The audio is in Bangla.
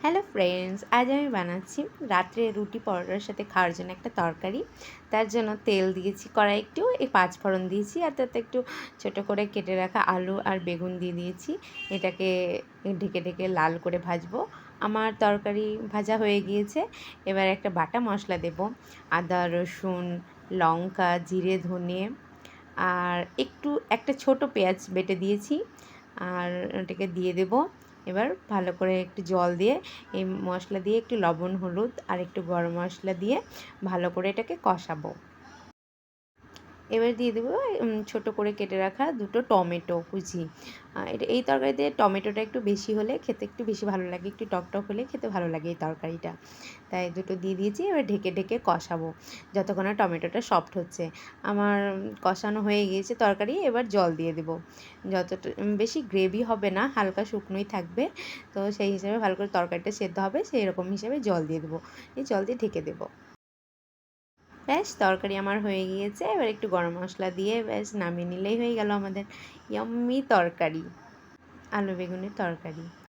হ্যালো ফ্রেন্ডস, আজ আমি বানাচ্ছি রাত্রে রুটি পরোটার সাথে খাওয়ার জন্য একটা তরকারি। তার জন্য তেল দিয়েছি কড়াই, একটু এই পাঁচফোড়ন দিয়েছি, আর তাতে একটু ছোটো করে কেটে রাখা আলু আর বেগুন দিয়ে দিয়েছি। এটাকে ঢেকে ঢেকে লাল করে ভাজবো। আমার তরকারি ভাজা হয়ে গিয়েছে। এবার একটা বাটা মশলা দেব, আদা রসুন লঙ্কা জিরে ধনে, আর একটু একটা ছোট পেঁয়াজ বেটে দিয়েছি, আর ওটাকে দিয়ে দেব। এবার ভালো করে একটু জল দিয়ে এই মশলা দিয়ে একটু লবণ হলুদ আর একটু গরম মশলা দিয়ে ভালো করে এটাকে কষাবো। এবার দিয়ে দেবো ছোটো করে কেটে রাখা দুটো টমেটো কুচি। এটা এই তরকারিতে টমেটোটা একটু বেশি হলে খেতে একটু বেশি ভালো লাগে, একটু টকটক হলে খেতে ভালো লাগে এই তরকারিটা। তাই দুটো দিয়ে দিয়েছি। এবার ঢেকে ঢেকে কষাবো যতক্ষণ না টমেটোটা সফট হচ্ছে। আমার কষানো হয়ে গিয়েছে তরকারি, এবার জল দিয়ে দেবো। যতটা বেশি গ্রেভি হবে না, হালকা শুকনোই থাকবে, তো সেই হিসাবে ভালো করে তরকারিটা সেদ্ধ হবে, সেই রকম হিসাবে জল দিয়ে দেবো। এই জল দিয়ে ঢেকে দেবো। ব্যাস তরকারি আমার হয়ে গিয়েছে। এবার একটু গরম মশলা দিয়ে ব্যাস নামিয়ে নিলেই হয়ে গেল আমাদের ইয়াম্মি তরকারি, আলু বেগুনের তরকারি।